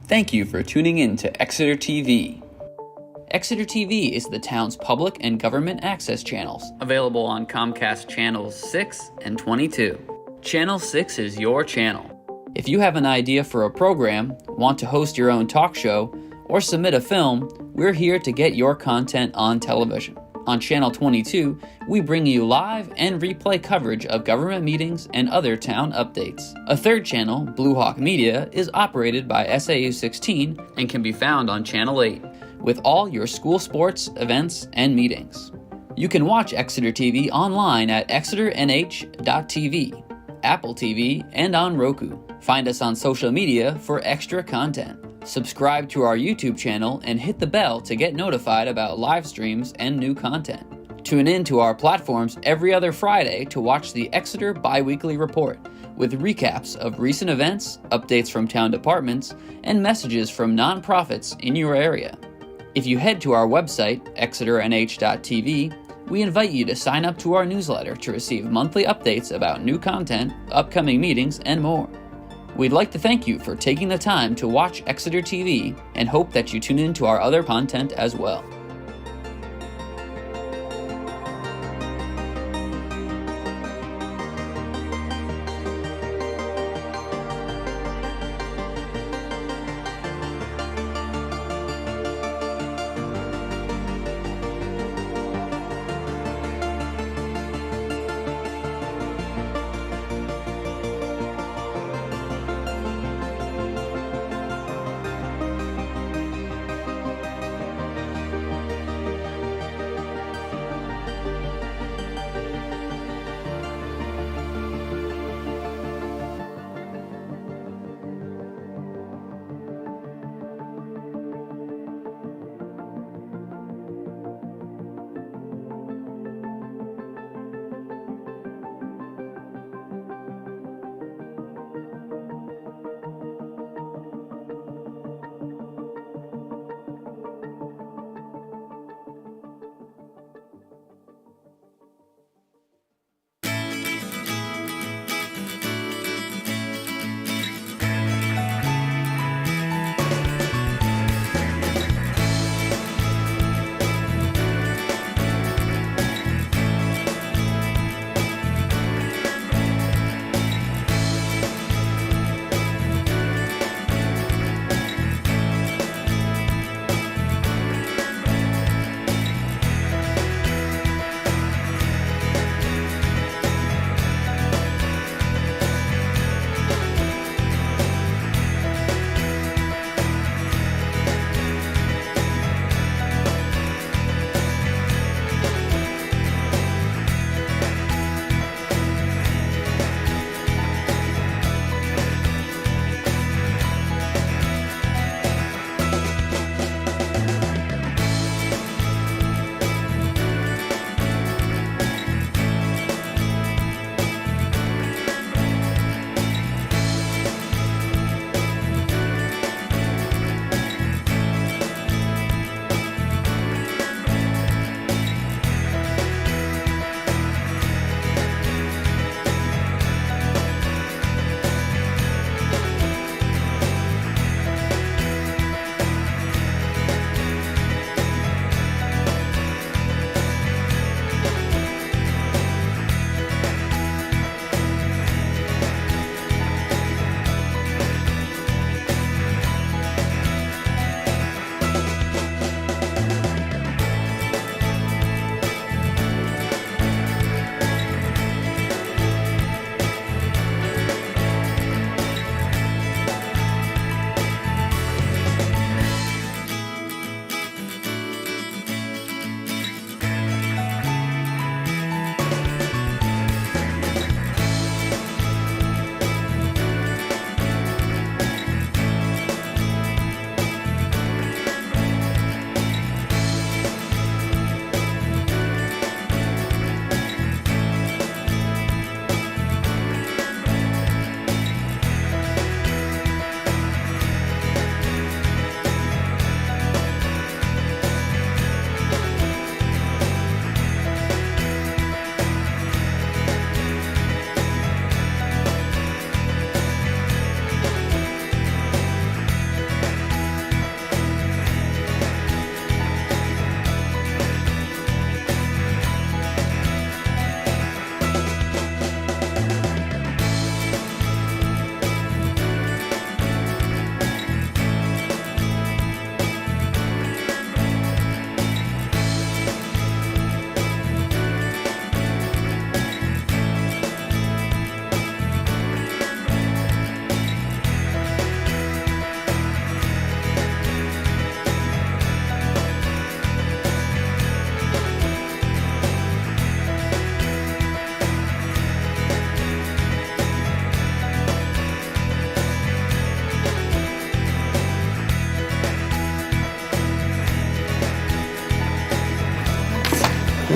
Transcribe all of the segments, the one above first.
Thank you for tuning in to Exeter TV. Exeter TV is the town's public and government access channels, available on Comcast Channels 6 and 22. Channel 6 is your channel. If you have an idea for a program, want to host your own talk show, or submit a film, we're here to get your content on television. On Channel 22, we bring you live and replay coverage of government meetings and other town updates. A third channel, Blue Hawk Media, is operated by SAU 16 and can be found on Channel 8, with all your school sports, events, and meetings. You can watch Exeter TV online at exeternh.tv, Apple TV, and on Roku. Find us on social media for extra content. Subscribe to our YouTube channel and hit the bell to get notified about live streams and new content. Tune in to our platforms every other Friday to watch the Exeter Biweekly Report, with recaps of recent events, updates from town departments, and messages from nonprofits in your area. If you head to our website, exeternh.tv, we invite you to sign up to our newsletter to receive monthly updates about new content, upcoming meetings, and more. We'd like to thank you for taking the time to watch Exeter TV and hope that you tune in to our other content as well.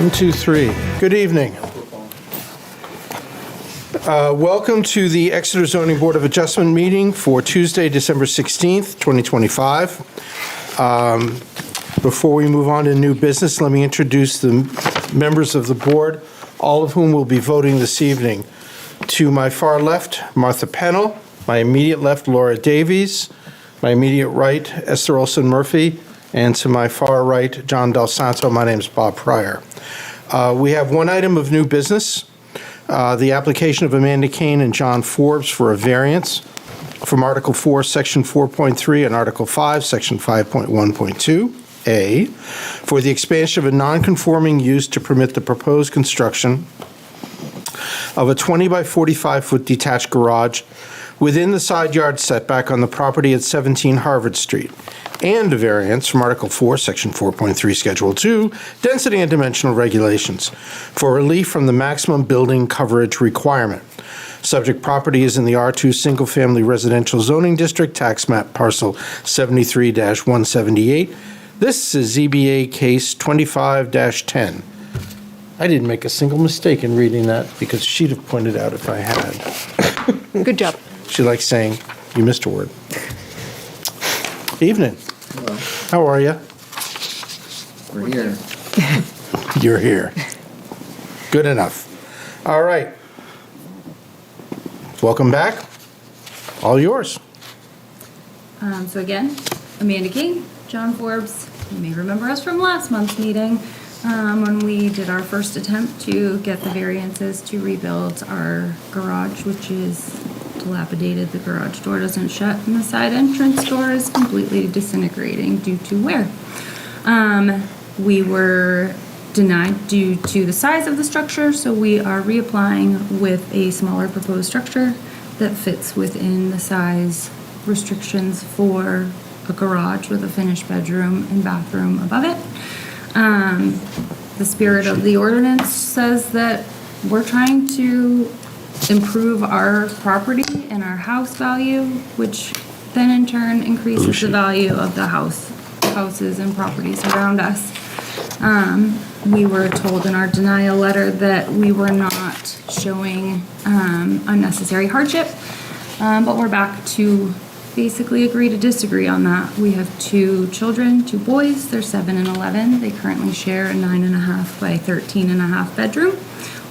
One, two, three. Good evening. Welcome to the Exeter Zoning Board of Adjustment meeting for Tuesday, December 16th, 2025. Before we move on to new business, let me introduce the members of the board, all of whom will be voting this evening. To my far left, Martha Pennell. My immediate left, Laura Davies. My immediate right, Esther Olson-Murphy. And to my far right, John Del Santo. My name is Bob Pryor. We have one item of new business, the application of Amanda Kane and John Forbes for a variance from Article 4, Section 4.3 and Article 5, Section 5.1.2A for the expansion of a non-conforming use to permit the proposed construction of a 20 by 45 foot detached garage within the side yard setback on the property at 17 Harvard Street, and a variance from Article 4, Section 4.3, Schedule 2, Density and Dimensional Regulations, for relief from the maximum building coverage requirement. Subject property is in the R2 Single Family Residential Zoning District, Tax Map Parcel 73-178. This is ZBA Case 25-10. I didn't make a single mistake in reading that because she'd have pointed out if I had. Good job. She likes saying, you missed a word. Evening. Hello. How are you? We're here. You're here. Good enough. All right. Welcome back. All yours. So again, Amanda King, John Forbes. You may remember us from last month's meeting when we did our first attempt to get the variances to rebuild our garage, which is dilapidated. The garage door doesn't shut and the side entrance door is completely disintegrating due to wear. We were denied due to the size of the structure, so we are reapplying with a smaller proposed structure that fits within the size restrictions for a garage with a finished bedroom and bathroom above it. The spirit of the ordinance says that we're trying to improve our property and our house value, which then in turn increases the value of the houses and properties around us. We were told in our denial letter that we were not showing unnecessary hardship, but we're back to basically agree to disagree on that. We have two children, two boys. They're 7 and 11. They currently share a 9.5 by 13.5 bedroom.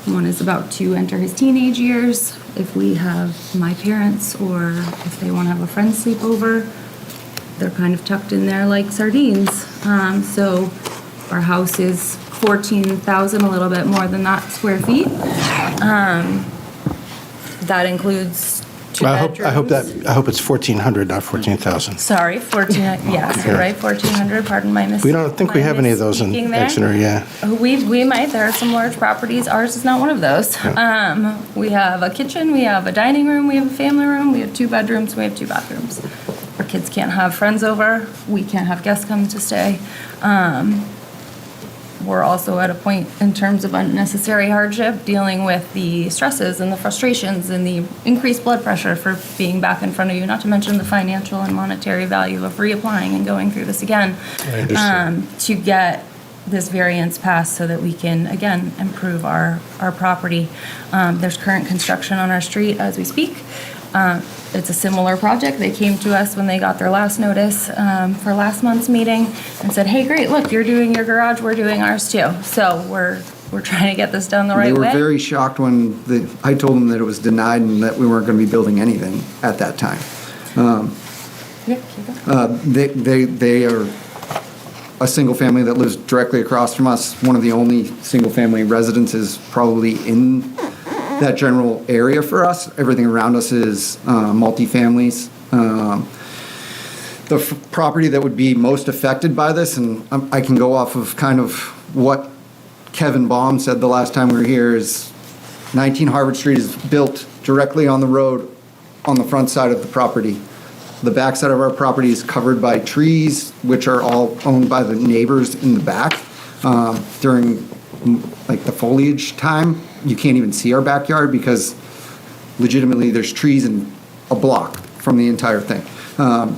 One is about to enter his teenage years. If we have my parents or if they want to have a friend sleep over, they're kind of tucked in there like sardines. So our house is 14,000, a little bit more than that square feet. That includes two bedrooms. I hope it's 1,400, not 14,000. Sorry, 14. Yes, you're right, 1,400. Pardon my mistake. We don't think we have any of those in Exeter, yeah. We might. There are some large properties. Ours is not one of those. We have a kitchen, we have a dining room, we have a family room, we have 2 bedrooms, we have 2 bathrooms. Our kids can't have friends over. We can't have guests come to stay. We're also at a point in terms of unnecessary hardship, dealing with the stresses and the frustrations and the increased blood pressure for being back in front of you, not to mention the financial and monetary value of reapplying and going through this again, to get this variance passed so that we can, again, improve our property. There's current construction on our street as we speak. It's a similar project. They came to us when they got their last notice for last month's meeting and said, hey, great, look, you're doing your garage, we're doing ours too. So we're trying to get this done the right way. They were very shocked when I told them that it was denied and that we weren't going to be building anything at that time. They are a single family that lives directly across from us. One of the only single family residences probably in that general area for us. Everything around us is multi-families. The property that would be most affected by this, and I can go off of kind of what Kevin Baum said the last time we were here, is 19 Harvard Street is built directly on the road on the front side of the property. The back side of our property is covered by trees, which are all owned by the neighbors in the back. During like the foliage time, you can't even see our backyard because legitimately there's trees in a block from the entire thing.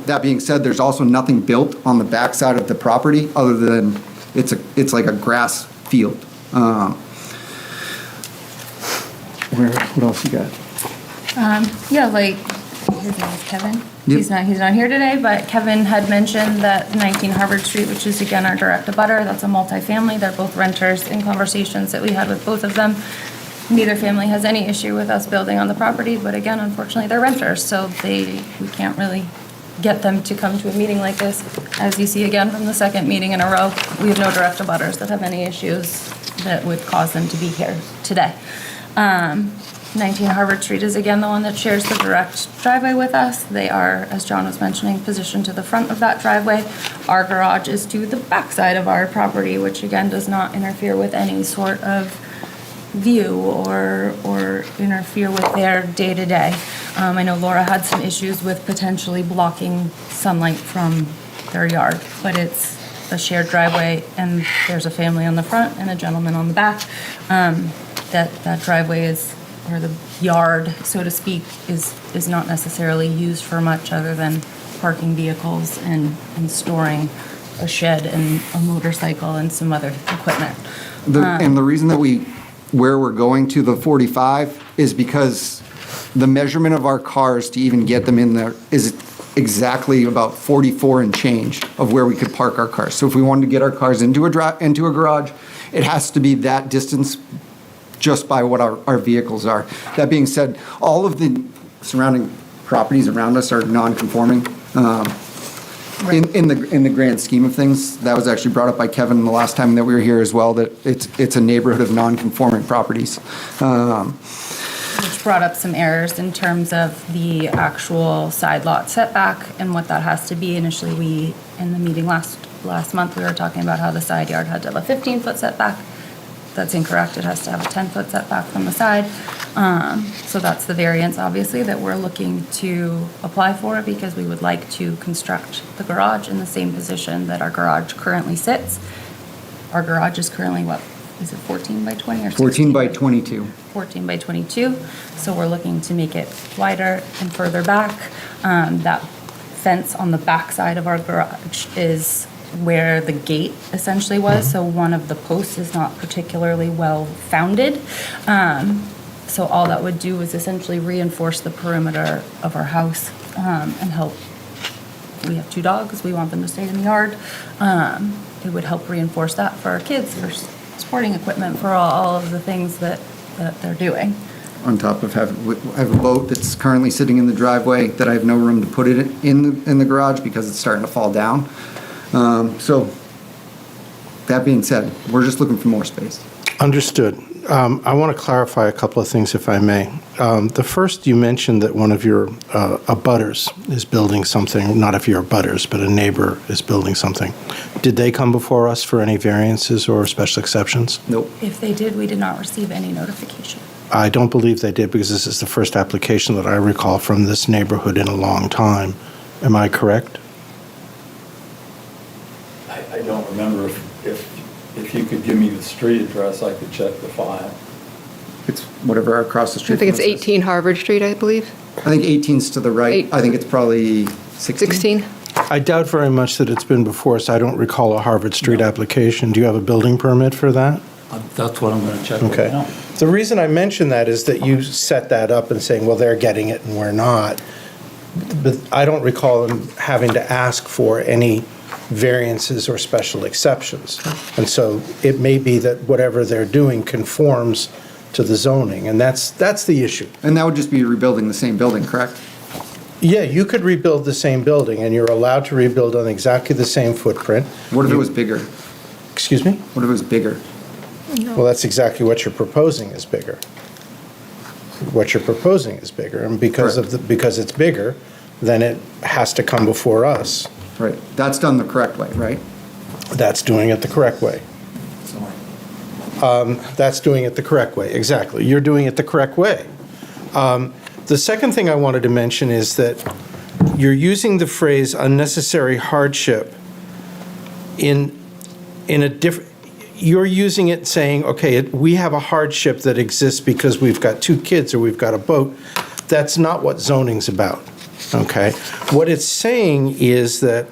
That being said, there's also nothing built on the back side of the property other than it's like a grass field What else you got? Yeah, like, his name is Kevin. Yep. He's not here today, but Kevin had mentioned that 19 Harvard Street, which is again our direct abutter, that's a multifamily. They're both renters. In conversations that we had with both of them, neither family has any issue with us building on the property, but again, unfortunately, they're renters, so we can't really get them to come to a meeting like this. As you see again from the second meeting in a row, we have no direct abutters that have any issues that would cause them to be here today. 19 Harvard Street is again the one that shares the direct driveway with us. They are, as John was mentioning, positioned to the front of that driveway. Our garage is to the back side of our property, which again does not interfere with any sort of view or interfere with their day-to-day. I know Laura had some issues with potentially blocking sunlight from their yard, but it's a shared driveway and there's a family on the front and a gentleman on the back. That driveway is, or the yard, so to speak, is not necessarily used for much other than parking vehicles and storing a shed and a motorcycle and some other equipment. And the reason that where we're going to the 45 is because the measurement of our cars to even get them in there is exactly about 44 and change of where we could park our cars. So if we wanted to get our cars into a garage, it has to be that distance just by what our vehicles are. That being said, all of the surrounding properties around us are non-conforming. In the grand scheme of things, that was actually brought up by Kevin the last time that we were here as well, that it's a neighborhood of non-conforming properties. Which brought up some errors in terms of the actual side lot setback and what that has to be. Initially, in the meeting last month, we were talking about how the side yard had to have a 15-foot setback. That's incorrect. It has to have a 10-foot setback from the side. So that's the variance, obviously, that we're looking to apply for because we would like to construct the garage in the same position that our garage currently sits. Our garage is currently, what, is it 14 by 20 or 16? 14 by 22. 14 by 22. So we're looking to make it wider and further back. That fence on the back side of our garage is where the gate essentially was, so one of the posts is not particularly well founded. So all that would do is essentially reinforce the perimeter of our house and help. We have 2 dogs, we want them to stay in the yard. It would help reinforce that for our kids, for sporting equipment, for all of the things that they're doing. On top of I have a boat that's currently sitting in the driveway that I have no room to put it in the garage because it's starting to fall down. So, that being said, we're just looking for more space. Understood. I want to clarify a couple of things, if I may. The first, you mentioned that one of your abutters is building something, not of your abutters, but a neighbor is building something. Did they come before us for any variances or special exceptions? Nope. If they did, we did not receive any notification. I don't believe they did because this is the first application that I recall from this neighborhood in a long time. Am I correct? I don't remember. If you could give me the street address, I could check the file. It's whatever across the street. I think it's from us is. 18 Harvard Street, I believe. I think 18's to the right. Eight. I think it's probably 16. 16? I doubt very much that it's been before us. I don't recall a Harvard Street application. Do you have a building permit for that? That's what I'm going to check right Okay. now. The reason I mention that is that you set that up and saying, well, they're getting it and we're not. But I don't recall them having to ask for any variances or special exceptions. And so it may be that whatever they're doing conforms to the zoning, and that's the issue. And that would just be rebuilding the same building, correct? Yeah, you could rebuild the same building, and you're allowed to rebuild on exactly the same footprint. What if it was bigger? Excuse me? What if it was bigger? Well, that's exactly what you're proposing is bigger. What you're proposing is bigger, and because it's bigger, then it has to come before us. Right. That's done the correct way, right? That's doing it the correct way. That's doing it the correct way, exactly. You're doing it the correct way. The second thing I wanted to mention is that you're using the phrase unnecessary hardship in a different, you're using it saying, okay, we have a hardship that exists because we've got 2 kids or we've got a boat. That's not what zoning's about, okay? What it's saying is that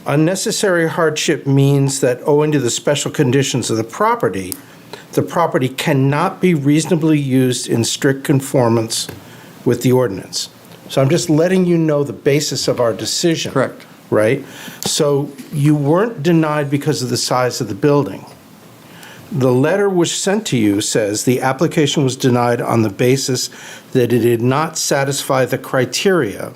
unnecessary hardship means that owing to the special conditions of the property, the property cannot be reasonably used in strict conformance with the ordinance. So I'm just letting you know the basis of our decision. Correct. Right? So you weren't denied because of the size of the building. The letter which sent to you says the application was denied on the basis that it did not satisfy the criteria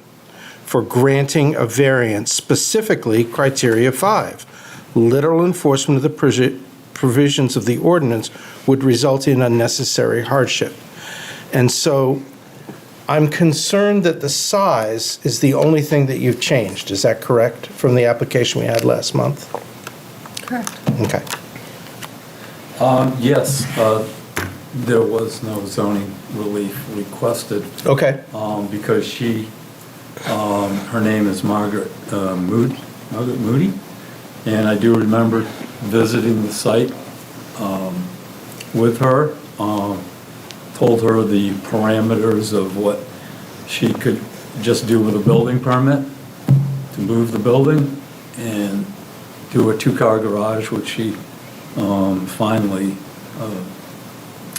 for granting a variance, specifically criteria 5. Literal enforcement of the provisions of the ordinance would result in unnecessary hardship. And so I'm concerned that the size is the only thing that you've changed. Is that correct, from the application we had last month? Correct. Okay. Yes, there was no zoning relief requested. Okay. Because she, her name is Margaret Moody, and I do remember visiting the site with her, told her the parameters of what she could just do with a building permit to move the building and do a two-car garage, which she finally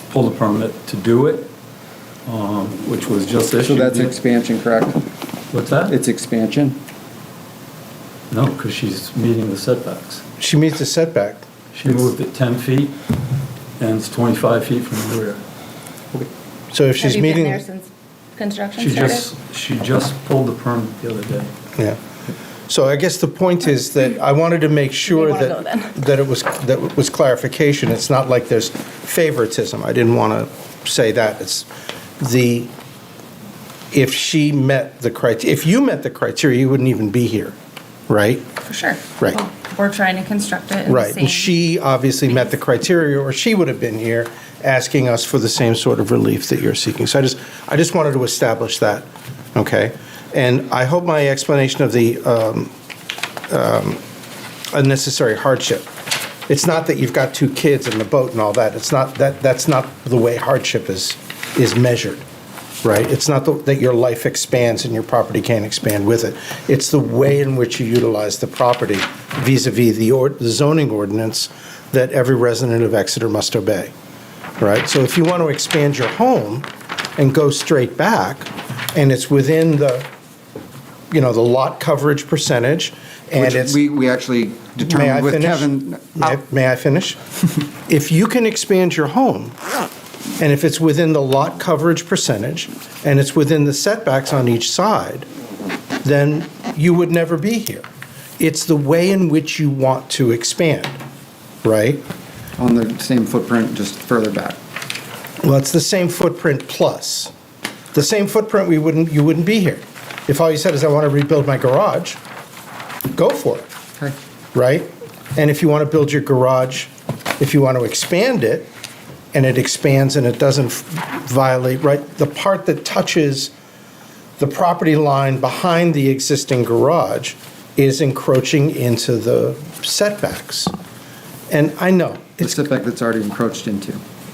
pulled a permit to do it, which was just issued. So that's expansion, correct? What's that? It's expansion? No, because she's meeting the setbacks. She meets the setback. She moved it 10 feet, and it's 25 feet from the rear. So if she's Have you been meeting... there since construction She started? she just pulled the permit the other day. Yeah. So I guess the point is that I wanted to make sure wanna that, go then. that it was clarification. It's not like there's favoritism. I didn't want to say that. It's the, if she met the criteria, if you met the criteria, you wouldn't even be here, right? For sure. Right. Well, we're trying to construct it in the Right. same. And she obviously met the criteria, or she would have been here asking us for the same sort of relief that you're seeking. So I just wanted to establish that, okay? And I hope my explanation of the unnecessary hardship, it's not that you've got 2 kids in the boat and all that. It's not that's not the way hardship is measured, right? It's not that your life expands and your property can't expand with it. It's the way in which you utilize the property vis-a-vis the zoning ordinance that every resident of Exeter must obey, right? So if you want to expand your home and go straight back, and it's within the, the lot coverage percentage, and Which it's... we actually May I determined with finish? Kevin. May I finish? If you can expand your home, and if it's within the lot coverage percentage, and it's within the setbacks on each side, then you would never be here. It's the way in which you want to expand, right? On the same footprint, just further back. Well, it's the same footprint plus. The same footprint, you wouldn't be here. If all you said is, I want to rebuild my garage, go for it. Okay. Right? And if you want to build your garage, if you want to expand it, and it expands and it doesn't violate, right, the part that touches the property line behind the existing garage is encroaching into the setbacks. And I know, The setback that's already encroached into.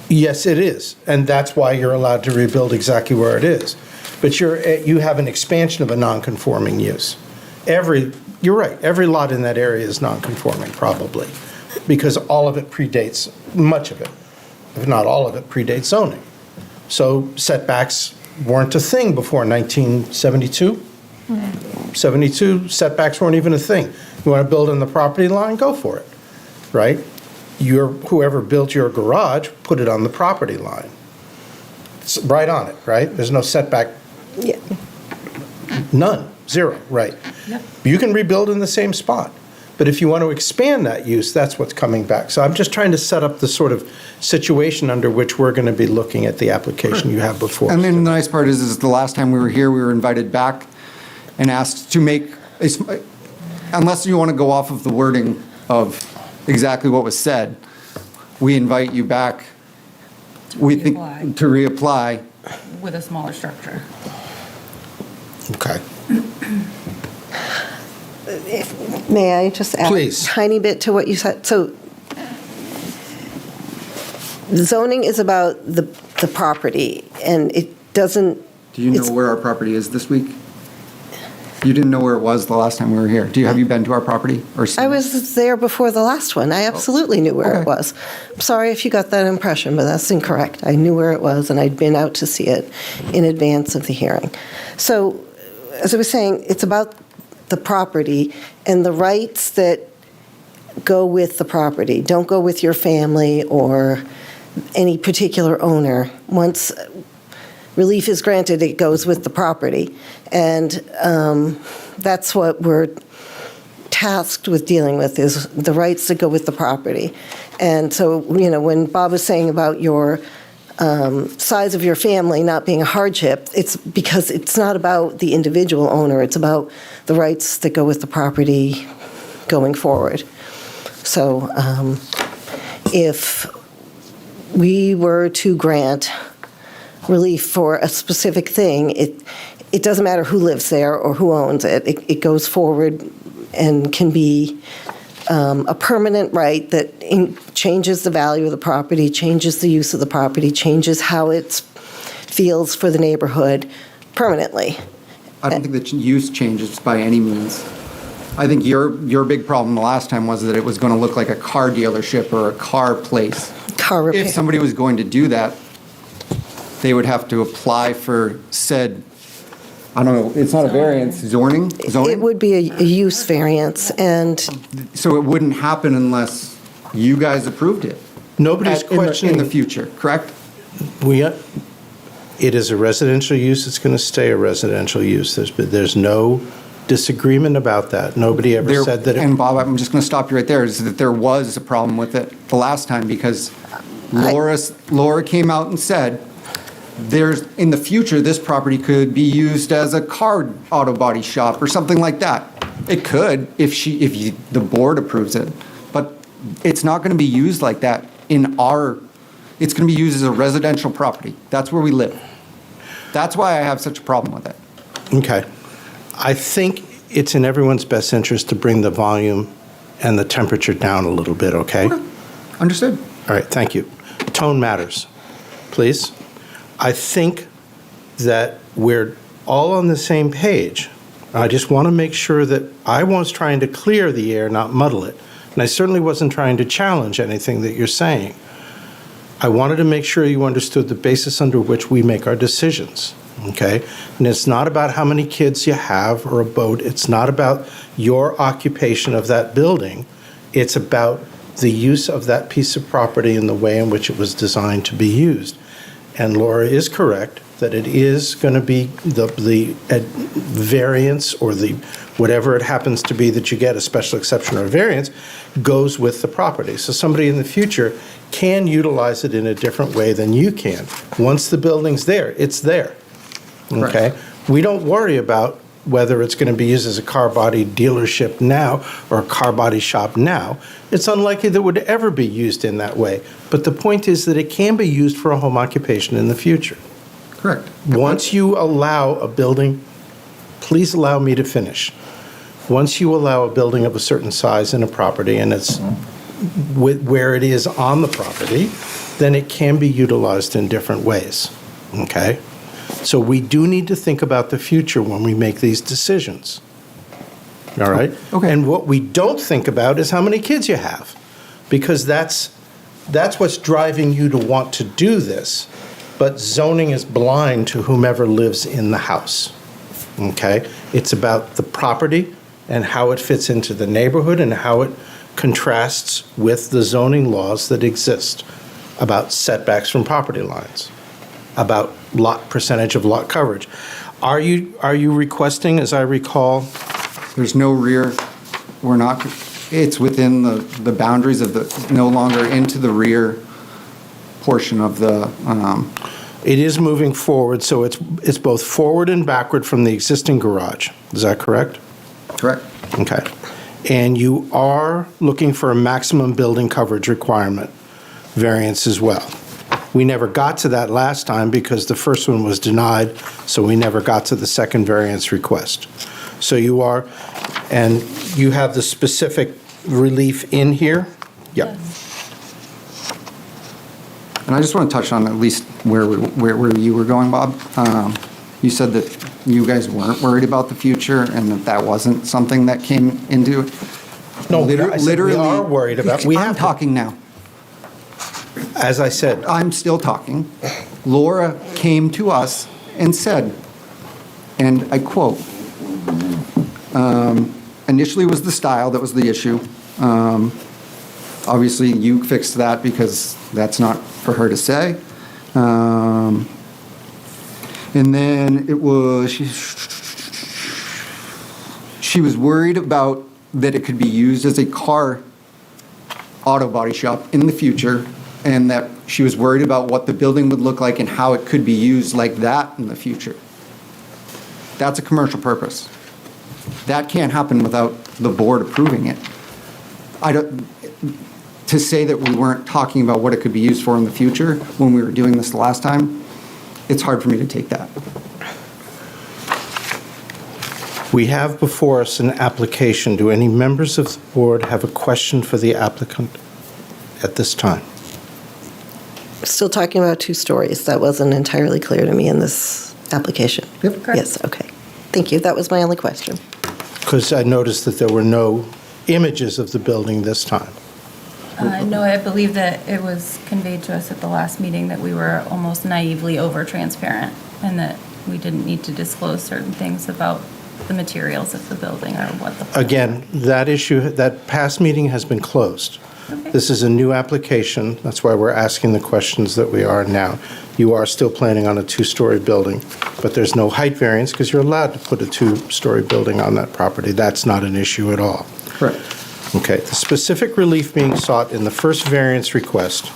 yes, it is, and that's why you're allowed to rebuild exactly where it is. But you have an expansion of a non-conforming use. You're right, every lot in that area is non-conforming, probably, because all of it predates, much of it, if not all of it, predates zoning. So setbacks weren't a thing before 1972? 72, setbacks weren't even a thing. You want to build on the property line, go for it, right? Whoever built your garage, put it on the property line. It's right on it, right? There's no setback. Yeah. None, 0, right? Yep. You can rebuild in the same spot. But if you want to expand that use, that's what's coming back. So I'm just trying to set up the sort of situation under which we're going to be looking at the application you have before. And then the nice part is the last time we were here, we were invited back and asked to make, unless you want to go off of the wording of exactly what was said, we invite you back. We think reapply. to reapply. With a smaller structure. Okay. May I just add Please. a tiny bit to what you said? So zoning is about the property, and it doesn't... Do you know it's- where our property is this week? You didn't know where it was the last time we were here. Have you been to our property or seen I it? was there before the last one. I absolutely knew where it Okay. was. I'm sorry if you got that impression, but that's incorrect. I knew where it was, and I'd been out to see it in advance of the hearing. So, as I was saying, it's about the property and the rights that go with the property. Don't go with your family or any particular owner. Once relief is granted, it goes with the property. And that's what we're tasked with dealing with, is the rights that go with the property. And so, when Bob was saying about your size of your family not being a hardship, it's because it's not about the individual owner, it's about the rights that go with the property going forward. So if we were to grant relief for a specific thing, it doesn't matter who lives there or who owns it. It goes forward and can be a permanent right that changes the value of the property, changes the use of the property, changes how it feels for the neighborhood permanently. I don't think the use changes by any means. I think your big problem the last time was that it was going to look like a car dealership or a car place. Car repair. If somebody was going to do that, they would have to apply for said, I don't know, it's not a variance, zoning? It would be a use variance, and So it wouldn't happen unless you guys approved it. Nobody's In the questioning. future, correct? It is a residential use, it's going to stay a residential use. There's no disagreement about that. Nobody ever There- said that it... And Bob, I'm just going to stop you right there, is that there was a problem with it the last time because Laura came out and said, in the future, this property could be used as a car auto body shop or something like that. It could if the board approves it, but it's not going to be used like that it's going to be used as a residential property. That's where we live. That's why I have such a problem with it. Okay. I think it's in everyone's best interest to bring the volume and the temperature down a little bit, okay? Understood? All right, thank you. Tone matters, please. I think that we're all on the same page. I just want to make sure that I was trying to clear the air, not muddle it. And I certainly wasn't trying to challenge anything that you're saying. I wanted to make sure you understood the basis under which we make our decisions, okay? And it's not about how many kids you have or a boat. It's not about your occupation of that building. It's about the use of that piece of property and the way in which it was designed to be used. And Laura is correct that it is going to be the variance or the whatever it happens to be that you get, a special exception or a variance, goes with the property. So somebody in the future can utilize it in a different way than you can. Once the building's there, it's there. Okay? We don't worry about whether it's going to be used as a car body dealership now or a car body shop now. It's unlikely that it would ever be used in that way. But the point is that it can be used for a home occupation in the future. Correct. Once you allow a building, please allow me to finish. Once you allow a building of a certain size in a property and it's where it is on the property, then it can be utilized in different ways, okay? So we do need to think about the future when we make these decisions, all right? Okay. And what we don't think about is how many kids you have, because that's what's driving you to want to do this, but zoning is blind to whomever lives in the house, okay? It's about the property and how it fits into the neighborhood and how it contrasts with the zoning laws that exist about setbacks from property lines, about percentage of lot coverage. Are you requesting, as I recall? There's no rear. We're not, it's within the boundaries of the, no longer into the rear portion of the, It is moving forward, so it's both forward and backward from the existing garage. Is that correct? correct? Okay. And you are looking for a maximum building coverage requirement variance as well. We never got to that last time because the first one was denied, so we never got to the second variance request. So you are, and you have the specific relief in here? Yep. And I just want to touch on at least where you were going, Bob. You said that you guys weren't worried about the future and that that wasn't something that came into it. No, I said we are worried about, we I'm have, talking now. as I said, I'm still talking. Laura came to us and said, and I quote, initially was the style that was the issue. Obviously, you fixed that because that's not for her to say. And then it was, she was worried about that it could be used as a car auto body shop in the future, and that she was worried about what the building would look like and how it could be used like that in the future. That's a commercial purpose. That can't happen without the board approving it. To say that we weren't talking about what it could be used for in the future when we were doing this the last time, it's hard for me to take that. we have before us an application. Do any members of the board have a question for the applicant at this time? Still talking about 2 stories. That wasn't entirely clear to me in this application. Yep. Correct. Yes, okay. Thank you. That was my only question. Because I noticed that there were no images of the building this time. No, I believe that it was conveyed to us at the last meeting that we were almost naively over-transparent and that we didn't need to disclose certain things about the materials of the building or what the... Again, that issue, that past meeting has been closed. Okay. This is a new application. That's why we're asking the questions that we are now. You are still planning on a 2-story building, but there's no height variance because you're allowed to put a 2-story building on that property. That's not an issue at all. Correct. Okay, the specific relief being sought in the first variance request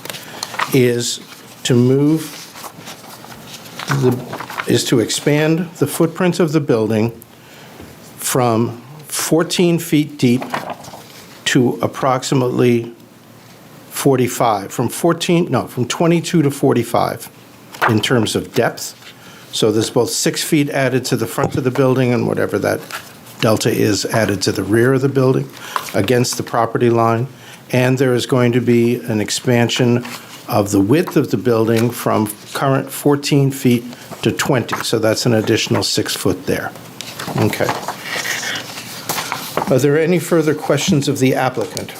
is to expand the footprint of the building from 14 feet deep to approximately 45, from 22 to 45 in terms of depth. So there's both 6 feet added to the front of the building and whatever that delta is added to the rear of the building against the property line. And there is going to be an expansion of the width of the building from current 14 feet to 20. So that's an additional 6 foot there. Okay. Are there any further questions of the applicant?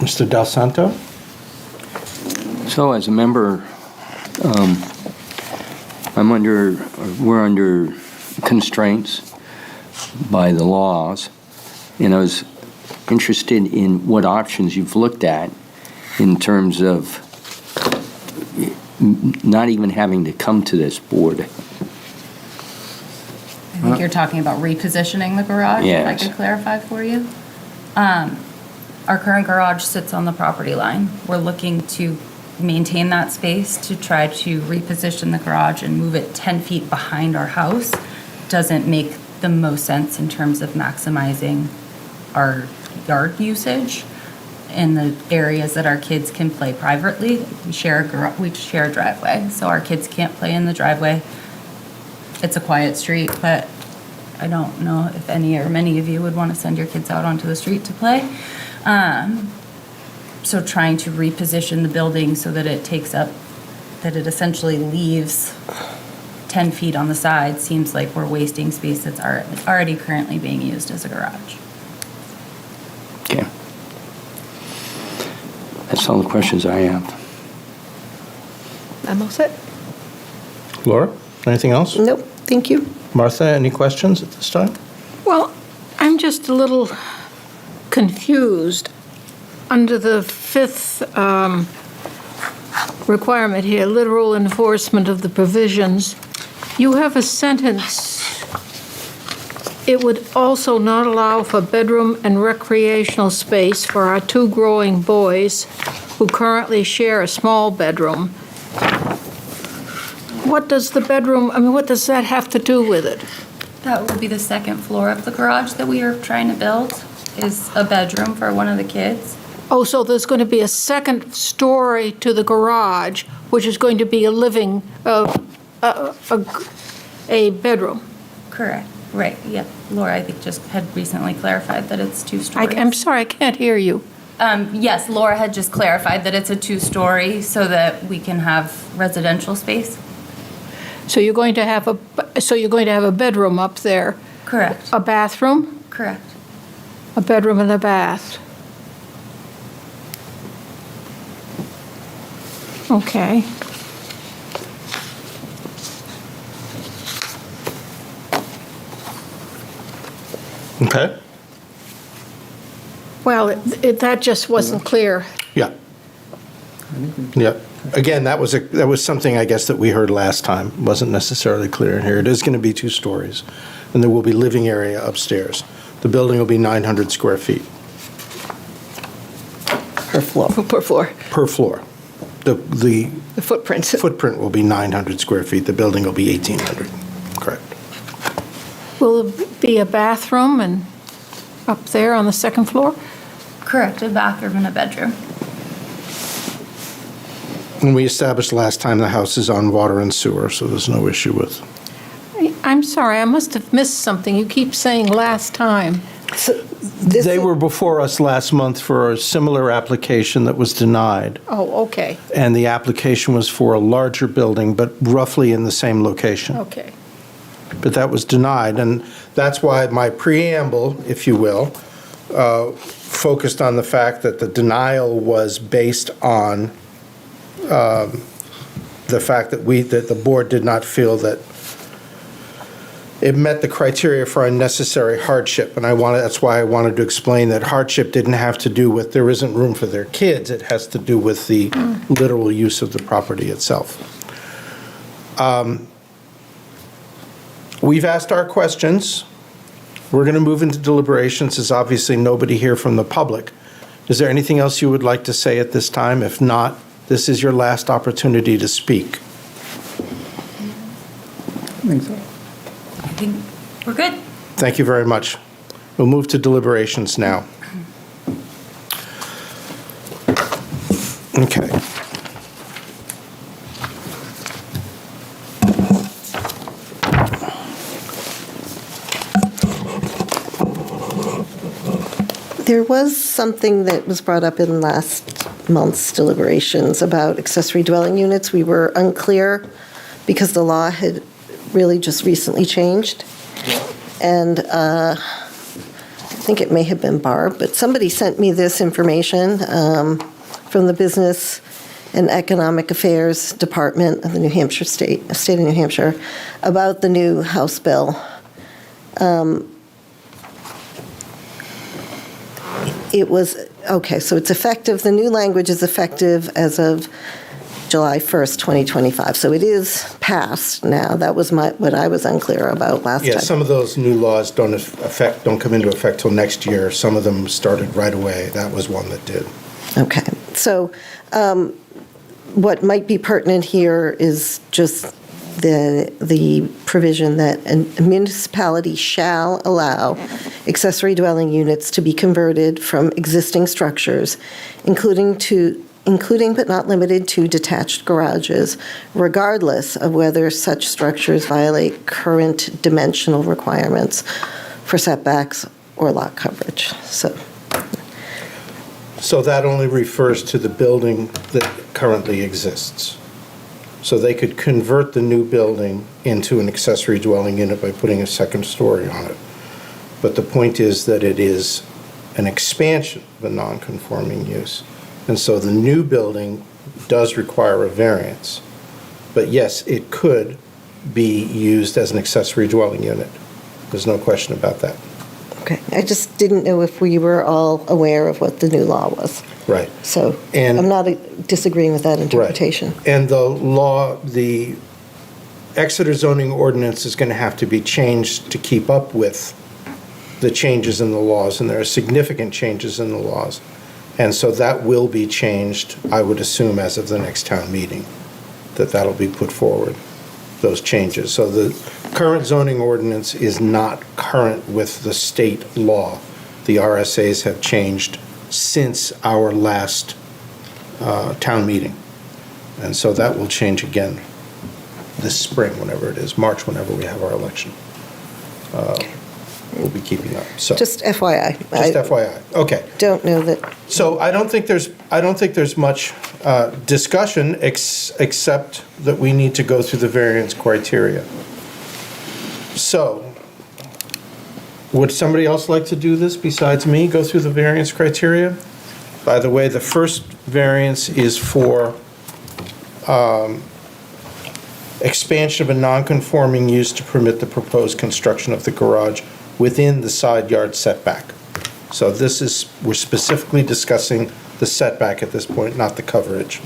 Mr. Del Santo? So as a member, we're under constraints by the laws, and I was interested in what options you've looked at in terms of not even having to come to this board. I think you're talking about repositioning the garage, if I Yes. could clarify for you. Our current garage sits on the property line. We're looking to maintain that space to try to reposition the garage and move it 10 feet behind our house. Doesn't make the most sense in terms of maximizing our yard usage in the areas that our kids can play privately. We share a driveway, so our kids can't play in the driveway. It's a quiet street, but I don't know if any or many of you would want to send your kids out onto the street to play. So trying to reposition the building so that it essentially leaves 10 feet on the side seems like we're wasting space that's already currently being used as a garage. Okay. That's all the questions I have. I'm all set. Laura, anything else? Nope, thank you. Martha, any questions at this time? Well, I'm just a little confused. Under the 5th requirement here, literal enforcement of the provisions, you have a sentence, it would also not allow for bedroom and recreational space for our 2 growing boys who currently share a small bedroom. What does the bedroom, what does that have to do with it? That would be the second floor of the garage that we are trying to build, is a bedroom for one of the kids. Oh, so there's going to be a second story to the garage, which is going to be a living, a bedroom. Correct, right, yep. Laura, I think, just had recently clarified that it's 2 stories. I'm sorry, I can't hear you. Yes, Laura had just clarified that it's a 2-story so that we can have residential space. So you're going to have a bedroom up there, Correct, a bathroom, correct. a bedroom and a bath. Okay. Okay? Well, that just wasn't clear. Yeah. Yeah. Again, that was something, I guess, that we heard last time. Wasn't necessarily clear in here. It is going to be 2 stories, and there will be living area upstairs. The building will be 900 square feet Per floor. Per floor. per floor. The The footprint. footprint will be 900 square feet. The building will be 1,800. Correct. Will there be a bathroom and up there on the second floor? Correct, a bathroom and a bedroom. And we established last time the house is on water and sewer, so there's no issue with. I'm sorry, I must have missed something. You keep saying last time. So this They were before us last month for a similar application that was denied. Oh, okay, And the application was for a larger building, but roughly in the same location. okay. But that was denied, and that's why my preamble, if you will, focused on the fact that the denial was based on the fact that the board did not feel that it met the criteria for unnecessary hardship. And that's why I wanted to explain that hardship didn't have to do with there isn't room for their kids. It has to do with the literal use of the property itself. We've asked our questions. We're going to move into deliberations. There's obviously nobody here from the public. Is there anything else you would like to say at this time? If not, this is your last opportunity to speak. I think so. I think we're good. Thank you very much. We'll move to deliberations now. Okay. There was something that was brought up in last month's deliberations about accessory dwelling units. We were unclear because the law had really just recently changed. And I think it may have been Barb, but somebody sent me this information from the Business and Economic Affairs Department of the New Hampshire state of New Hampshire about the new House bill. It was, okay, so it's effective, the new language is effective as of July 1st, 2025. So it is passed now. That was what I was unclear about last time. Yeah, some of those new laws don't come into effect till next year. Some of them started right away. That was one that did. Okay, so what might be pertinent here is just the provision that a municipality shall allow accessory dwelling units to be converted from existing structures, including but not limited to detached garages, regardless of whether such structures violate current dimensional requirements for setbacks or lot coverage. So that only refers to the building that currently exists. So they could convert the new building into an accessory dwelling unit by putting a second story on it. But the point is that it is an expansion of a non-conforming use. And so the new building does require a variance. But yes, it could be used as an accessory dwelling unit. There's no question about that. Okay, I just didn't know if we were all aware of what the new law was. Right. So And- I'm not disagreeing with that interpretation. Right. And the Exeter zoning ordinance is going to have to be changed to keep up with the changes in the laws, and there are significant changes in the laws. And so that will be changed, I would assume, as of the next town meeting, that'll be put forward, those changes. So the current zoning ordinance is not current with the state law. The RSAs have changed since our last town meeting. And so that will change again this spring, whenever it is, March, whenever we have our election. be keeping up, so. Just FYI. Just I FYI, okay. don't know that, So I don't think there's much discussion except that we need to go through the variance criteria. So, would somebody else like to do this besides me, go through the variance criteria? By the way, the first variance is for expansion of a non-conforming use to permit the proposed construction of the garage within the side yard setback. So this is, we're specifically discussing the setback at this point, not the coverage.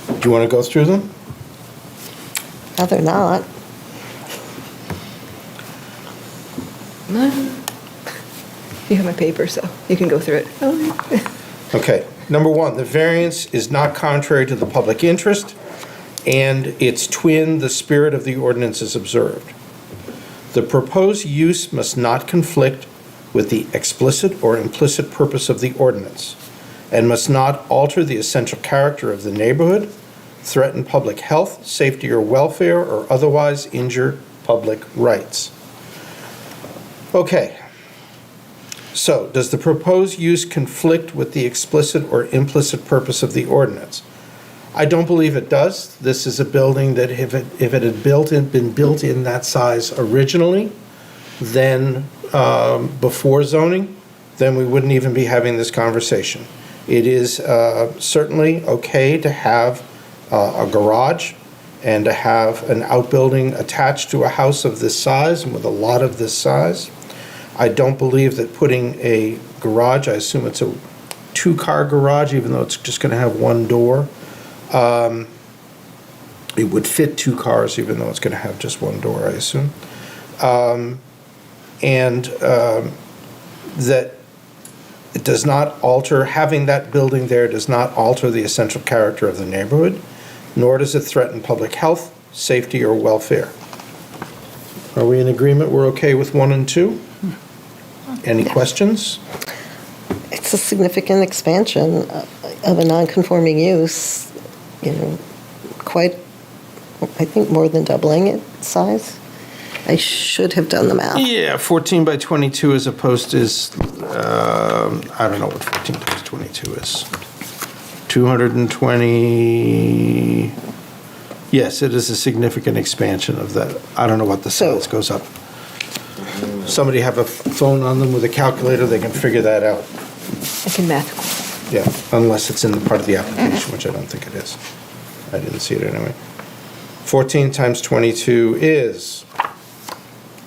Do you want to go through them? rather not. You have my paper, so you can go through it. Okay. Number one, the variance is not contrary to the public interest, and its twin, the spirit of the ordinance, is observed. The proposed use must not conflict with the explicit or implicit purpose of the ordinance, and must not alter the essential character of the neighborhood, threaten public health, safety, or welfare, or otherwise injure public rights. Okay. So, does the proposed use conflict with the explicit or implicit purpose of the ordinance? I don't believe it does. This is a building that if it had been built in that size originally, then before zoning, then we wouldn't even be having this conversation. It is certainly okay to have a garage and to have an outbuilding attached to a house of this size and with a lot of this size. I don't believe that putting a garage, I assume it's a two-car garage, even though it's just going to have one door. It would fit two cars, even though it's going to have just one door, I assume. That it does not alter, having that building there does not alter the essential character of the neighborhood, nor does it threaten public health, safety, or welfare. Are we in agreement? We're okay with 1 and 2? Any questions? It's a significant expansion of a non-conforming use, quite, I think, more than doubling its size. I should have done the math. Yeah, 14 by 22 as opposed to, I don't know what 14 times 22 is. 220, yes, it is a significant expansion of that. I don't know what the size goes up. Somebody have a phone on them with a calculator, they can figure that out. I can math. Yeah, unless it's in the part of the application, which I don't think it is. I didn't see it anyway. 14 times 22 is?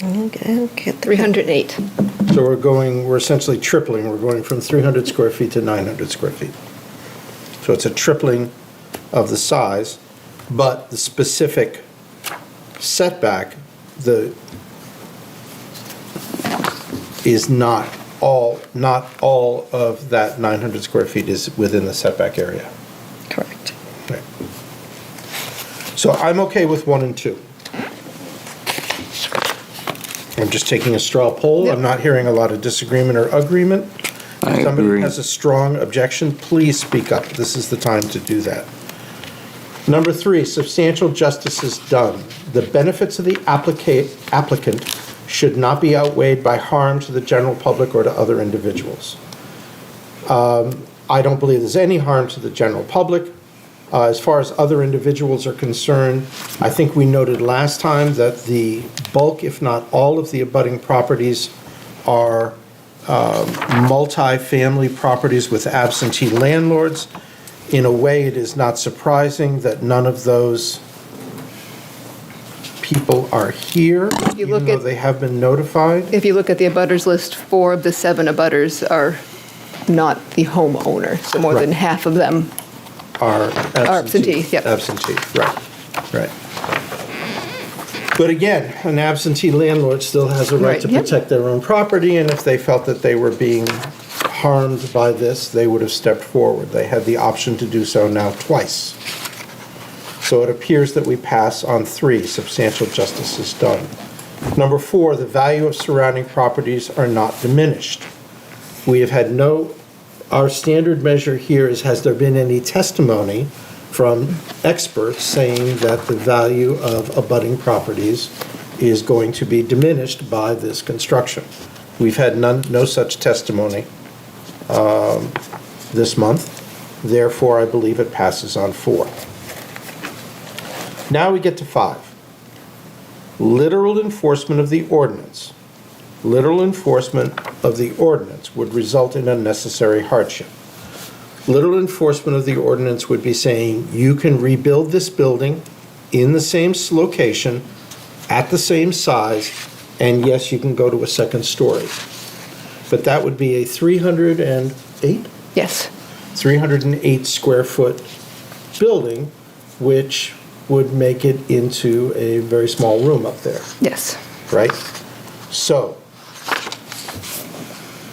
Okay, 308. So we're essentially tripling. We're going from 300 square feet to 900 square feet. So it's a tripling of the size, but the specific setback, is not all of that 900 square feet is within the setback area. correct. Right. So I'm okay with 1 and 2. I'm just taking a straw poll. I'm not hearing a lot of disagreement or agreement. I If somebody agree. has a strong objection, please speak up. This is the time to do that. Number 3, substantial justice is done. The benefits of the applicant should not be outweighed by harm to the general public or to other individuals. I don't believe there's any harm to the general public. As far as other individuals are concerned, I think we noted last time that the bulk, if not all, of the abutting properties are multi-family properties with absentee landlords. In a way, it is not surprising that none of those people are here, You even look though at- they have been notified. If you look at the abutters list, 4 of the 7 abutters are not the homeowner, so more than Right. half of them. Are absentee, yep. Absentee, right. But again, an absentee landlord still has a right Right, to yep. protect their own property, and if they felt that they were being harmed by this, they would have stepped forward. They had the option to do so now twice. So it appears that we pass on 3, substantial justice is done. Number 4, the value of surrounding properties are not diminished. We have had our standard measure here is, has there been any testimony from experts saying that the value of abutting properties is going to be diminished by this construction. We've had no such testimony this month. Therefore, I believe it passes on 4. Now we get to 5. Literal enforcement of the ordinance. Literal enforcement of the ordinance would result in unnecessary hardship. Literal enforcement of the ordinance would be saying you can rebuild this building in the same location, at the same size, and yes, you can go to a second story. But that would be a 308? Yes. 308 square foot building, which would make it into a very small room up there, Yes. right? So,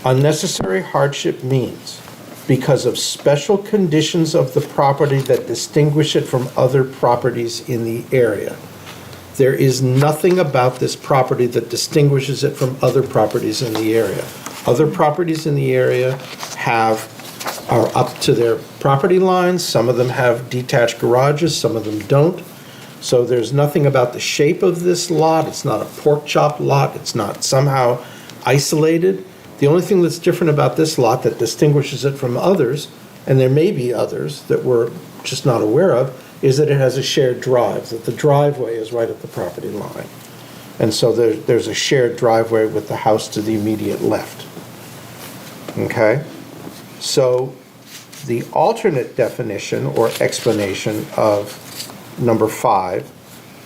unnecessary hardship means because of special conditions of the property that distinguish it from other properties in the area. There is nothing about this property that distinguishes it from other properties in the area. Other properties in the area are up to their property lines. Some of them have detached garages, some of them don't. So there's nothing about the shape of this lot. It's not a pork chop lot. It's not somehow isolated. The only thing that's different about this lot that distinguishes it from others, and there may be others that we're just not aware of, is that it has a shared drive, that the driveway is right at the property line. And so there's a shared driveway with the house to the immediate left. Okay? So the alternate definition or explanation of number 5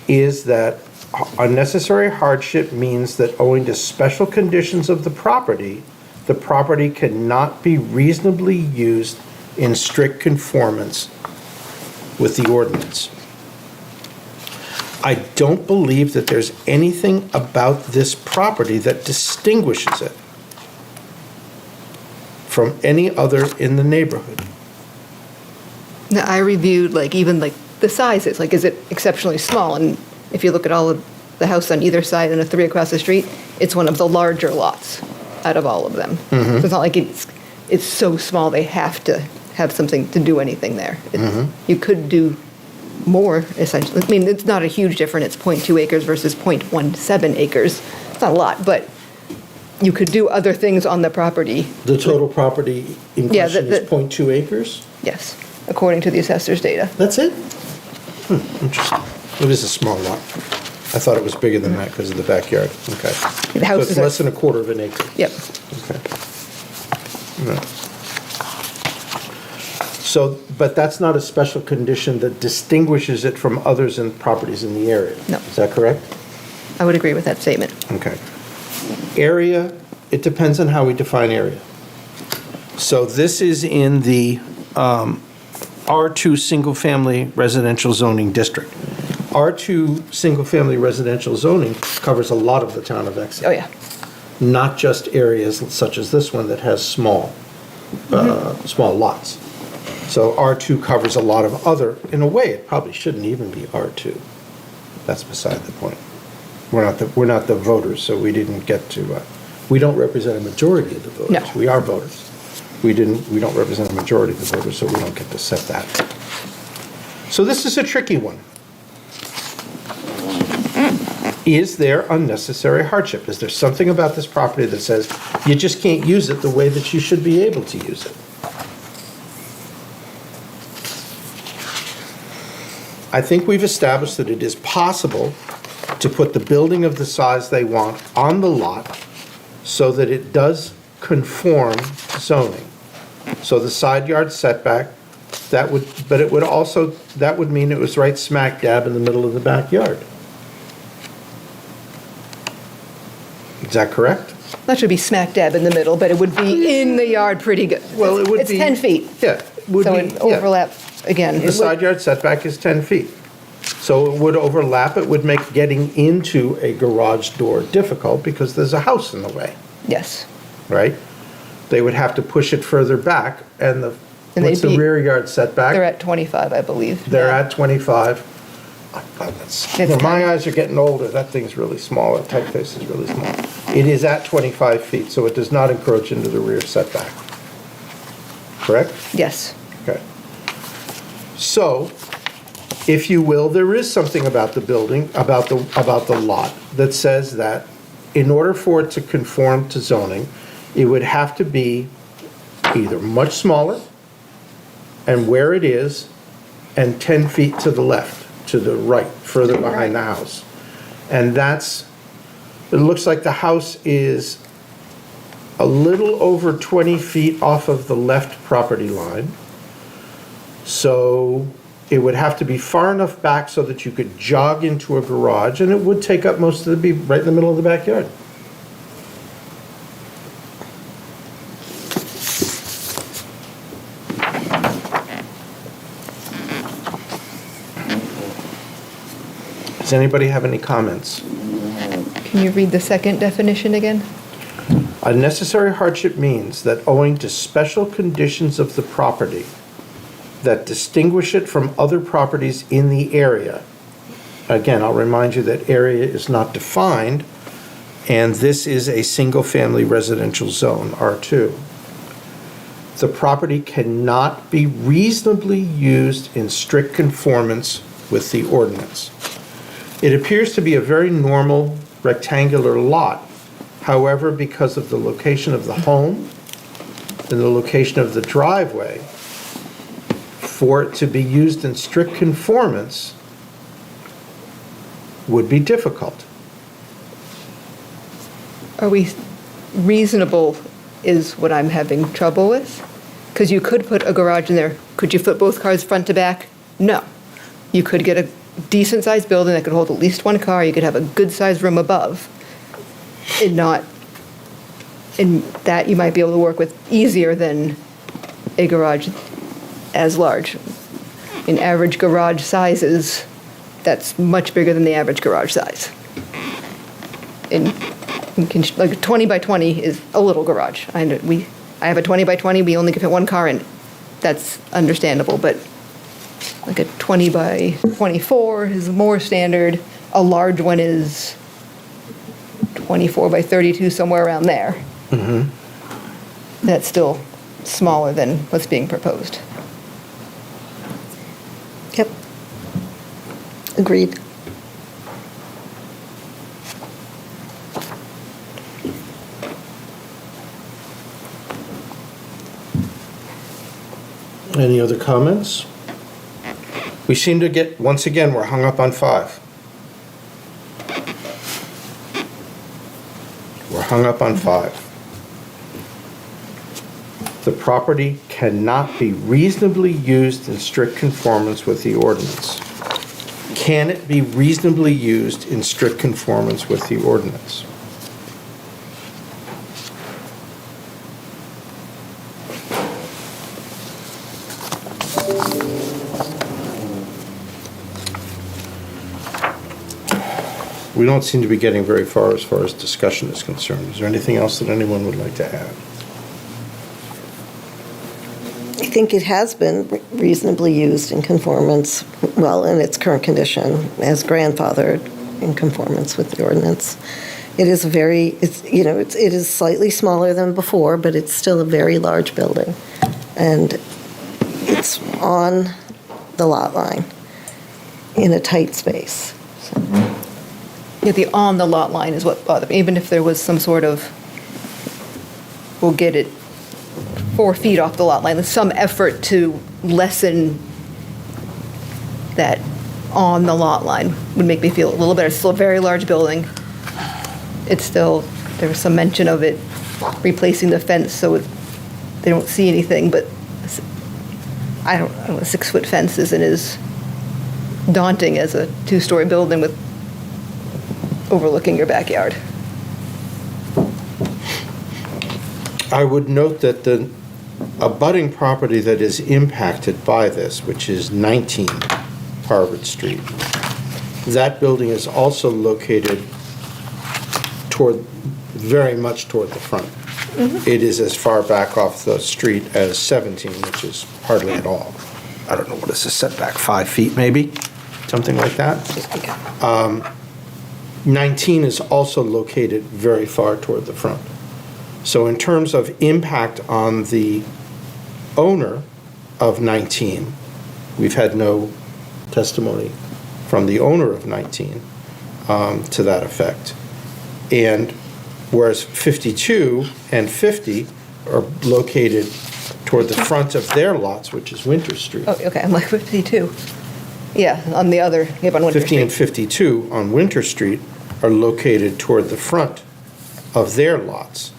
is that unnecessary hardship means that owing to special conditions of the property cannot be reasonably used in strict conformance with the ordinance. I don't believe that there's anything about this property that distinguishes it from any other in the neighborhood. Now, I reviewed even the sizes, is it exceptionally small? And if you look at all of the house on either side and a 3 across the street, it's one of the larger lots out of all of them. So it's not like it's so small they have to have something to do anything there. You could do more, essentially. I mean, it's not a huge difference. It's 0.2 acres versus 0.17 acres. It's not a lot, but you could do other things on the property. The total property in Yeah, question is 0.2 acres? Yes, according to the assessor's data. That's it? Interesting. It is a small lot. I thought it was bigger than that because of the backyard. Okay. The house So it's less than a quarter of an acre. Yep. Okay. No. So, but that's not a special condition that distinguishes it from others in properties in the area? No. Is that correct? I would agree with that statement. Okay. Area, it depends on how we define area. So this is in the R2 single-family residential zoning district. R2 single-family residential zoning covers a lot of the town of Exeter. Oh, yeah. Not just areas such as this one that has small lots. So R2 covers a lot of other, in a way, it probably shouldn't even be R2. That's beside the point. We're not the voters, so we didn't get to, we don't represent a majority of the voters. No. We are voters. We don't represent a majority of the voters, so we don't get to set that. So this is a tricky one. Is there unnecessary hardship? Is there something about this property that says you just can't use it the way that you should be able to use it? I think we've established that it is possible to put the building of the size they want on the lot so that it does conform to zoning. So the side yard setback, that would mean it was right smack dab in the middle of the backyard. Is that correct? That should be smack dab in the middle, but it would be in the yard pretty good. Well, it would It's be. 10 feet. Yeah. So it overlap again. The side yard setback is 10 feet. So it would overlap, it would make getting into a garage door difficult because there's a house in the way, Yes. right? They would have to push it further back, and what's the rear yard setback? They're at 25, I believe. They're now. at 25. God, my eyes are getting older, that thing's really small, that typeface is really small. It is at 25 feet, so it does not encroach into the rear setback. Correct? Yes. Okay. So, if you will, there is something about the building, about the lot, that says that in order for it to conform to zoning, it would have to be either much smaller, and where it is, and 10 feet to the left, to the right, further behind the house. And that's, it looks like the house is a little over 20 feet off of the left property line. So it would have to be far enough back so that you could jog into a garage, and it would take up most of be right in the middle of the backyard. Does anybody have any comments? Can you read the second definition again? A necessary hardship means that owing to special conditions of the property that distinguish it from other properties in the area. Again, I'll remind you that area is not defined, and this is a single-family residential zone, R2. The property cannot be reasonably used in strict conformance with the ordinance. It appears to be a very normal rectangular lot. However, because of the location of the home and the location of the driveway, for it to be used in strict conformance would be difficult. Are we reasonable is what I'm having trouble with? Because you could put a garage in there. Could you fit both cars front to back? No. You could get a decent-sized building that could hold at least one car. You could have a good-sized room above. And that you might be able to work with easier than a garage as large. In average garage sizes, that's much bigger than the average garage size. Like a 20 by 20 is a little garage. I have a 20 by 20, we only can fit one car in. That's understandable, but like a 20 by 24 is more standard. A large one is 24 by 32, somewhere around there. Mm-hmm. That's still smaller than what's being proposed. Yep. Agreed. Any other comments? We seem to get, once again, we're hung up on 5. We're hung up on 5. The property cannot be reasonably used in strict conformance with the ordinance. Can it be reasonably used in strict conformance with the ordinance? We don't seem to be getting very far as discussion is concerned. Is there anything else that anyone would like to add? I think it has been reasonably used in conformance, well, in its current condition, as grandfathered in conformance with the ordinance. It is it is slightly smaller than before, but it's still a very large building. And it's on the lot line in a tight space. So. Yeah, the on the lot line is what bothered me. Even if there was some sort of, we'll get it 4 feet off the lot line, there's some effort to lessen that on the lot line would make me feel a little better. It's still a very large building. It's still, there was some mention of it replacing the fence so they don't see anything, but I don't know, a 6-foot fence isn't as daunting as a 2-story building with overlooking your backyard. I would note that the abutting property that is impacted by this, which is 19 Harvard Street, that building is also located very much toward the front. Mm-hmm. It is as far back off the street as 17, which is hardly at all. I don't know, what is the setback, 5 feet maybe? Something like that. 19 is also located very far toward the front. So in terms of impact on the owner of 19, we've had no testimony from the owner of 19 to that effect. And whereas 52 and 50 are located toward the front of their lots, which is Winter Street. Oh, okay, I'm like 52. Yeah, on the other, yep, on Winter 50 and Street. 52 on Winter Street are located toward the front of their lots.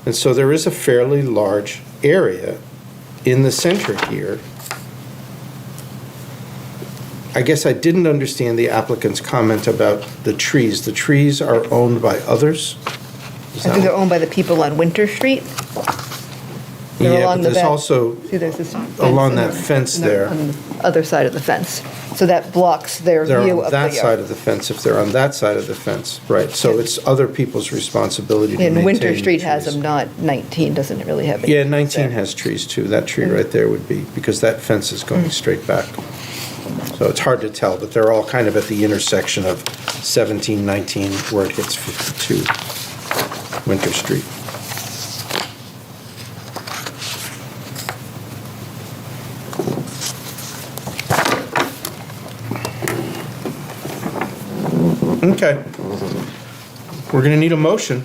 And so there is a fairly large area in the center here. I guess I didn't understand the applicant's comment about the trees. The trees are owned by others? Is I that think they're what- owned by the people on Winter Street. They're Yeah, along but the there's back. also, See, there's this fence along in that the- fence in the- there. On the other side of the fence. So that blocks their they're view on of the that side yard. of the fence, if they're on that side of the fence, right? So it's other people's responsibility to maintain And Winter the Street has trees. them, not 19 doesn't really have any. Yeah, 19 there. has trees too. That tree right there would be, because that fence is going straight back. So it's hard to tell, but they're all kind of at the intersection of 17, 19, where it hits 52 Winter Street. Okay. We're going to need a motion.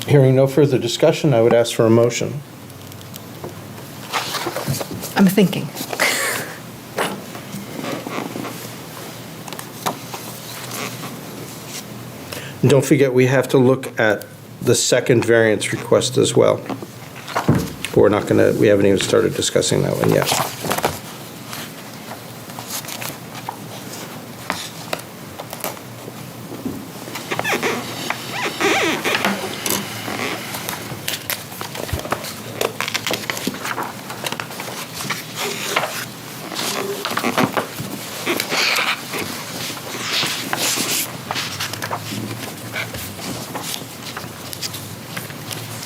Hearing no further discussion, I would ask for a motion. I'm thinking. And don't forget, we have to look at the second variance request as well. We're not going to, we haven't even started discussing that one yet.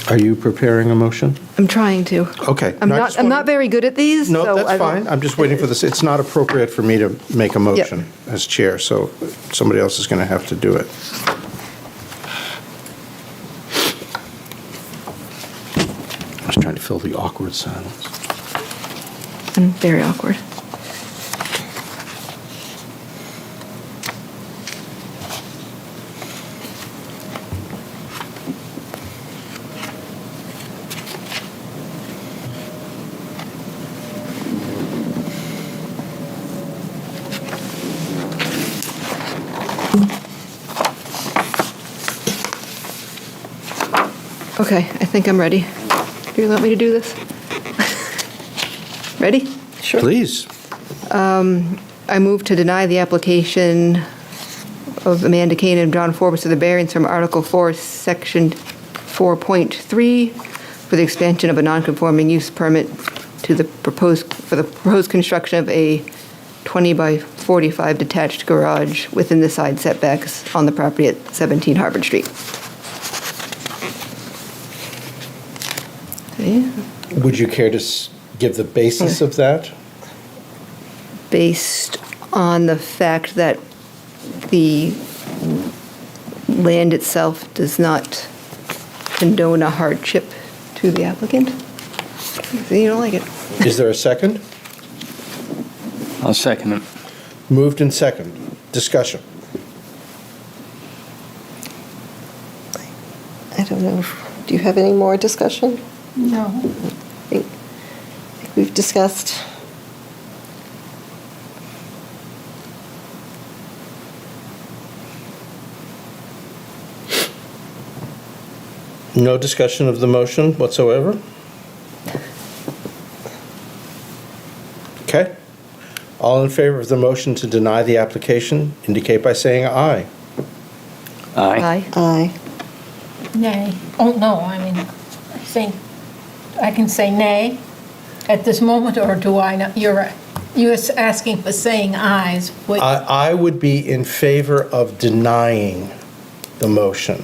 Are you preparing a motion? I'm trying to. Okay. I'm No, I not, just I'm wanted- not very good at these, No, so that's I don't- fine. I'm just waiting for this. It's not appropriate for me to make a motion as chair, so somebody else is going to have to do it. I was trying to fill the awkward silence. I'm very awkward. Okay, I think I'm ready. Do you want me to do this? Ready? Sure. Please. I move to deny the application of Amanda Kane and John Forbes to the variance from Article 4, Section 4.3 for the expansion of a non-conforming use permit to the proposed construction of a 20 by 45 detached garage within the side setbacks on the property at 17 Harvard Street. Okay. Would you care to give the basis of that? Based on the fact that the land itself does not condone a hardship to the applicant? See, you don't like it. Is there a second? I'll second it. Moved and second. Discussion. I don't know. Do you have any more discussion? No. I think we've discussed. No discussion of the motion whatsoever? Okay. All in favor of the motion to deny the application indicate by saying aye. Aye. Aye. Nay. Oh, no, I mean, I can say nay at this moment, or do I not? You're asking for saying ayes. What- I would be in favor of denying the motion.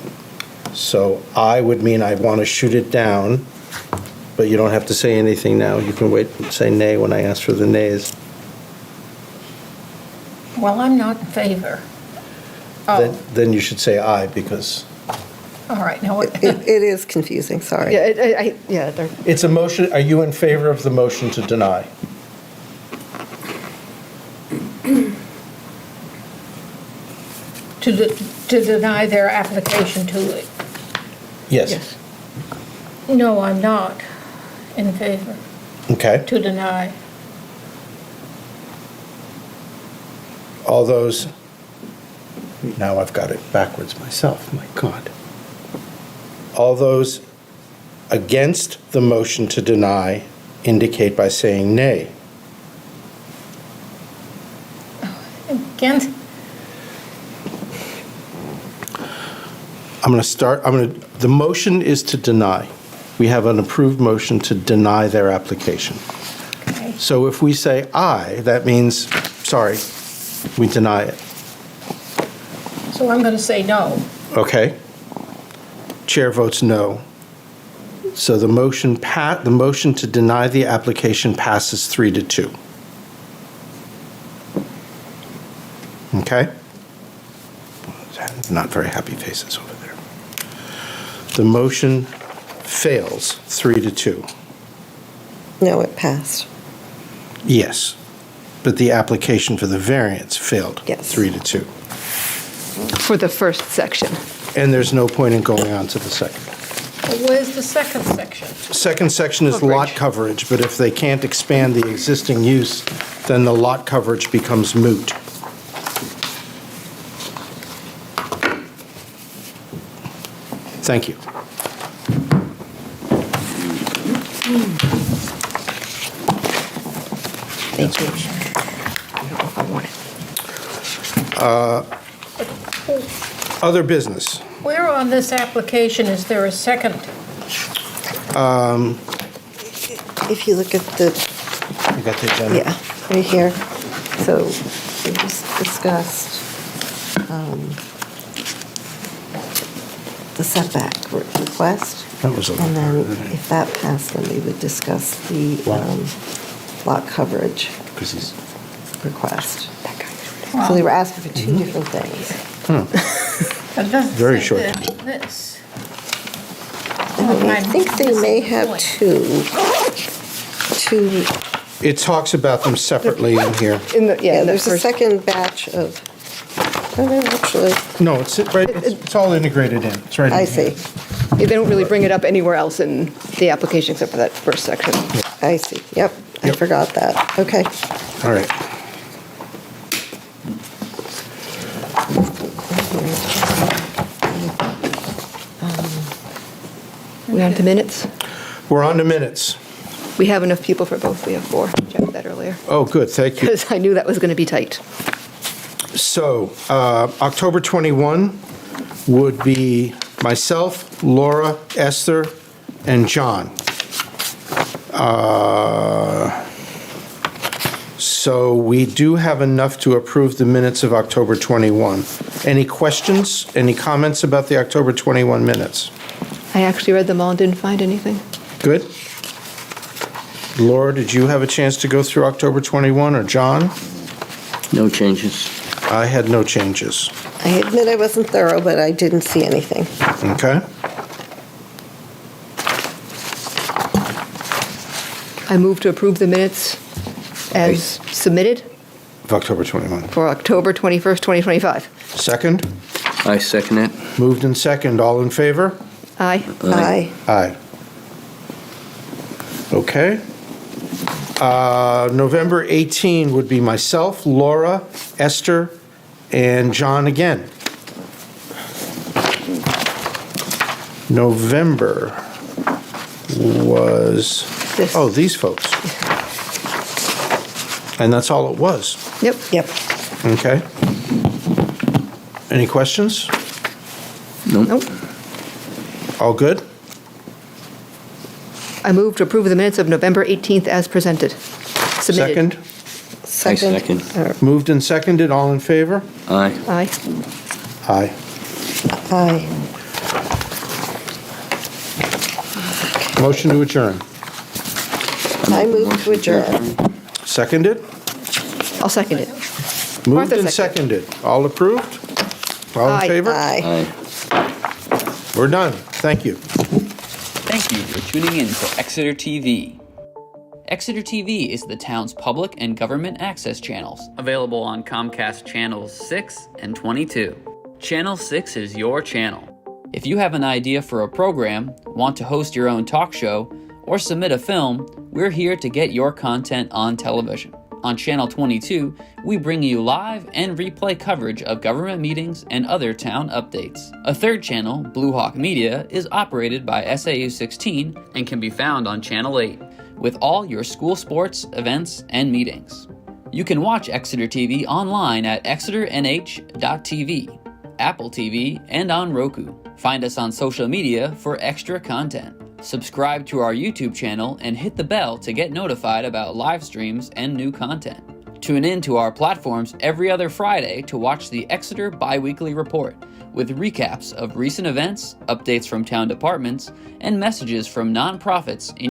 So I would mean I want to shoot it down, but you don't have to say anything now. You can wait and say nay when I ask for the nays. Well, I'm not in favor. Then you should say aye, because All right, now what? It is confusing, sorry. Yeah, they're. It's a motion, are you in favor of the motion to deny? To deny their application to it. Yes. No, I'm not in favor. Okay. To deny. All those, now I've got it backwards myself, my God. All those against the motion to deny indicate by saying nay. Against, The motion is to deny. We have an approved motion to deny their application. okay. So if we say aye, that means, sorry, we deny it. So I'm going to say no. Okay? Chair votes no. So the motion to deny the application passes 3-2. Okay? Not very happy faces over there. The motion fails 3-2. No, it passed. Yes. But the application for the variance failed Yes. 3-2. For the first section. And there's no point in going on to the second. Where's the second section? Second section is lot coverage, but if they can't expand the existing use, then the lot coverage becomes moot. Thank you. Thank you. I don't know if I want it. Other business. Where on this application is there a second? If you look at the, You got the agenda? yeah, right here. So we just discussed the setback request. That was a And then lot. if that passed, then we would discuss the lot coverage Because he's, request. So they were asking for two different things. It doesn't Very say short. This. I think they may have two. it talks about them separately in here. Yeah, the there's a first- second batch of, oh, no, actually, No, it's all integrated in. It's right in I here. see, Yeah, they don't really bring it up anywhere else in the application except for that first section. I see, yep, I Yep. forgot that, okay. All right. We on to minutes? We're on to minutes. We have enough people for both. We have 4. Checked that earlier. Oh, good, thank you. Because I knew that was going to be tight. So, October 21 would be myself, Laura, Esther, and John. So we do have enough to approve the minutes of October 21. Any questions, any comments about the October 21 minutes? I actually read them all and didn't find anything. Good? Laura, did you have a chance to go through October 21, or John? No changes. I had no changes. I admit I wasn't thorough, but I didn't see anything. Okay? I move to approve the minutes as submitted Of October 21. for October 21st, 2025. Second? I second it. Moved in second. All in favor? Aye. Aye. Aye. Okay. November 18 would be myself, Laura, Esther, and John again. November was, This. oh, these folks. And that's all it was. Yep. Yep. Okay. Any questions? Nope. All good? I move to approve the minutes of November 18th as presented. Submitted. Second? I second. Moved and seconded. All in favor? Aye. Aye. Aye. Aye. Motion to adjourn. I move to adjourn. Seconded? I'll second it. Moved Martha and seconded. seconded. All approved? All in Aye. favor? Aye. Aye. We're done. Thank you. Thank you for tuning in to Exeter TV. Exeter TV is the town's public and government access channels, available on Comcast Channels 6 and 22. Channel 6 is your channel. If you have an idea for a program, want to host your own talk show, or submit a film, we're here to get your content on television. On Channel 22, we bring you live and replay coverage of government meetings and other town updates. A third channel, Blue Hawk Media, is operated by SAU 16 and can be found on Channel 8, with all your school sports, events, and meetings. You can watch Exeter TV online at exeternh.tv, Apple TV, and on Roku. Find us on social media for extra content. Subscribe to our YouTube channel and hit the bell to get notified about live streams and new content. Tune in to our platforms every other Friday to watch the Exeter Biweekly Report, with recaps of recent events, updates from town departments, and messages from nonprofits in